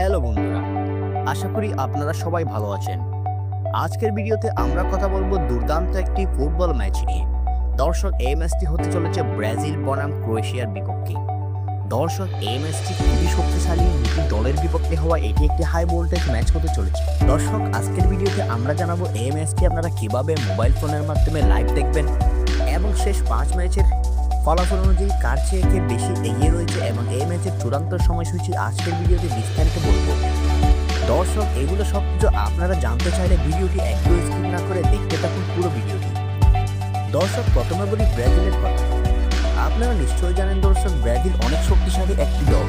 Hello বন্ধুরা, আশা করি আপনারা সবাই ভালো আছেন। আজকের ভিডিওতে আমরা কথা বলবো দুর্দান্ত একটি ফুটবল ম্যাচ নিয়ে। দর্শক, এই ম্যাচটি হতে চলেছে ব্রাজিল বনাম ক্রোয়েশিয়ার বিপক্ষে। দর্শক, এই ম্যাচটি খুবই শক্তিশালী দুটি দলের বিপক্ষে হওয়া এটি একটি হাই ভোল্টেজ ম্যাচ হতে চলেছে। দর্শক, আজকের ভিডিওতে আমরা জানাবো এই ম্যাচটি আপনারা কিভাবে মোবাইল ফোনের মাধ্যমে লাইভ দেখবেন এবং শেষ 5 ম্যাচের ফলাফল অনুযায়ী কার চেয়ে কে বেশি এগিয়ে রয়েছে এবং এই ম্যাচের চূড়ান্ত সময়সূচি আজকের ভিডিওতে বিস্তারিত বলবো। দর্শক, এগুলো সব কিছু আপনারা জানতে চাইলে ভিডিওটি একটু স্কিপ না করে দেখতে থাকুন পুরো ভিডিওটি। দর্শক, প্রথমে বলি ব্রাজিলের কথা। আপনারা নিশ্চয়ই জানেন দর্শক, ব্রাজিল অনেক শক্তিশালী একটি দল।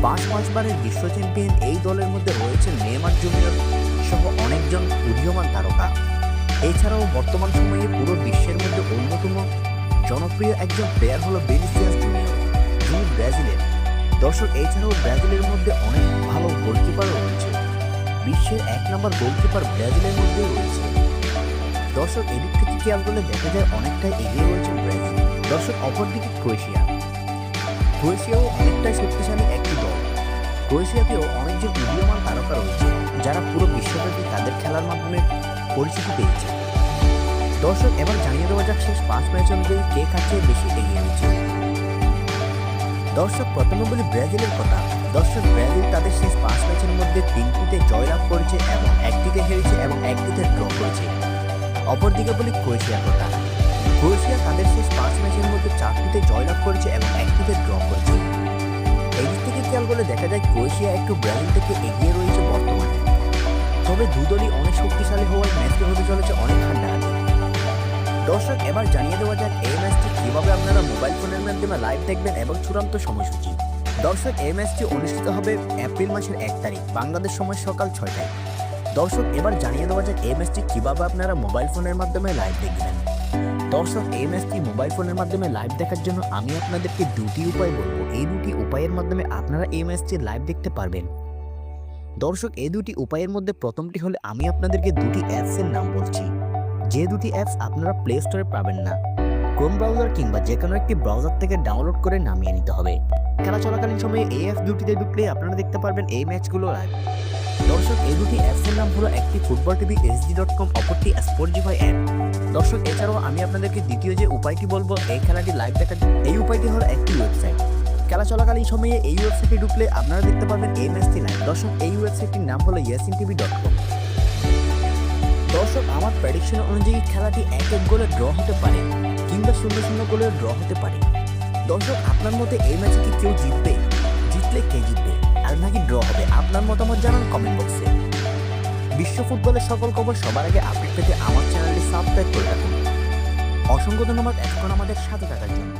5 বারের বিশ্ব চ্যাম্পিয়ন এই দলের মধ্যে রয়েছে নেইমার জুনিয়র সহ অনেকজন উদীয়মান তারকা। এছাড়াও বর্তমান সময়ে পুরো বিশ্বের মধ্যে অন্যতম জনপ্রিয় একজন প্লেয়ার হলো ভিনিসিয়াস জুনিয়র, যিনি ব্রাজিলের। দর্শক, এছাড়াও ব্রাজিলের মধ্যে অনেক ভালো গোলকিপারও রয়েছে। বিশ্বের 1 নম্বর গোলকিপার ব্রাজিলের মধ্যে রয়েছে। দর্শক, এদিক থেকে খেয়াল করলে দেখা যায় অনেকটাই এগিয়ে রয়েছে ব্রাজিল। দর্শক, অপরদিকে ক্রোয়েশিয়াও অনেকটাই শক্তিশালী একটি দল। ক্রোয়েশিয়াতেও অনেকজন উদীয়মান তারকা রয়েছে, যারা পুরো বিশ্বব্যাপী তাদের খেলার মাধ্যমে পরিচিতি পেয়েছে। দর্শক, এবার জানিয়ে দেওয়া যাক শেষ 5 ম্যাচ অনুযায়ী কে কার চেয়ে বেশি এগিয়ে রয়েছে। দর্শক, প্রথমে বলি ব্রাজিলের কথা। দর্শক, ব্রাজিল তাদের শেষ 5 ম্যাচের মধ্যে 3টিতে জয়লাভ করেছে এবং 1টিতে হেরেছে এবং 1টিতে ড্র করেছে। অপরদিকে বলি ক্রোয়েশিয়ার কথা। ক্রোয়েশিয়া তাদের শেষ 5 ম্যাচের মধ্যে 4টিতে জয়লাভ করেছে এবং 1টিতে ড্র করেছে। এই দিক থেকে খেয়াল করলে দেখা যায় ক্রোয়েশিয়া একটু ব্রাজিল থেকে এগিয়ে রয়েছে বর্তমানে। তবে দুদলই অনেক শক্তিশালী হওয়ায় ম্যাচটি হতে চলেছে অনেক হাড্ডাহাড্ডি। দর্শক, এবার জানিয়ে দেওয়া যাক এই ম্যাচটি কিভাবে আপনারা মোবাইল ফোনের মাধ্যমে লাইভ দেখবেন এবং চূড়ান্ত সময়সূচি। দর্শক, এই ম্যাচটি অনুষ্ঠিত হবে এপ্রিল মাসের 1 তারিখ বাংলাদেশ সময় সকাল 6টায়। দর্শক, এবার জানিয়ে দেওয়া যাক এই ম্যাচটি কিভাবে আপনারা মোবাইল ফোনের মাধ্যমে লাইভ দেখবেন। দর্শক, এই ম্যাচটি মোবাইল ফোনের মাধ্যমে লাইভ দেখার জন্য আমি আপনাদেরকে 2টি উপায় বলবো। এই 2টি উপায়ের মাধ্যমে আপনারা এই ম্যাচটি লাইভ দেখতে পারবেন। দর্শক, এই 2টি উপায়ের মধ্যে প্রথমটি হলে আমি আপনাদেরকে 2টি অ্যাপসের নাম বলছি, যে 2টি অ্যাপস আপনারা প্লে স্টোরে পাবেন না। ক্রোম ব্রাউজার কিংবা যে কোনো একটি ব্রাউজার থেকে ডাউনলোড করে নামিয়ে নিতে হবে। খেলা চলাকালীন সময়ে এই অ্যাপ 2টিতে ঢুকলে আপনারা দেখতে পারবেন এই ম্যাচগুলো লাইভ। দর্শক, এই 2টি অ্যাপসের নাম হলো একটি ফুটবল টিভি hd.com, অপরটি স্পোর্টিফাই অ্যাপ। দর্শক, এছাড়াও আমি আপনাদেরকে দ্বিতীয় যে উপায়টি বলবো এই খেলাটি লাইভ দেখার, এই উপায়টি হলো একটি ওয়েবসাইট। খেলা চলাকালীন সময়ে এই ওয়েবসাইটে ঢুকলে আপনারা দেখতে পারবেন এই ম্যাচটি লাইভ। দর্শক, এই ওয়েবসাইটটির নাম হলো yesintv.com। দর্শক, আমার প্রেডিকশন অনুযায়ী খেলাটি 1-1 গোলে ড্র হতে পারে কিংবা 0-0 গোলে ড্র হতে পারে। দর্শক, আপনার মতে এই ম্যাচে কি কেউ জিতবে? জিতলে কে জিতবে আর নাকি ড্র হবে? আপনার মতামত জানান কমেন্ট বক্সে। বিশ্ব ফুটবলের সকল খবর সবার আগে আপডেট পেতে আমার চ্যানেলটি সাবস্ক্রাইব করে রাখুন। অসংখ্য ধন্যবাদ এতক্ষণ আমাদের সাথে থাকার জন্য।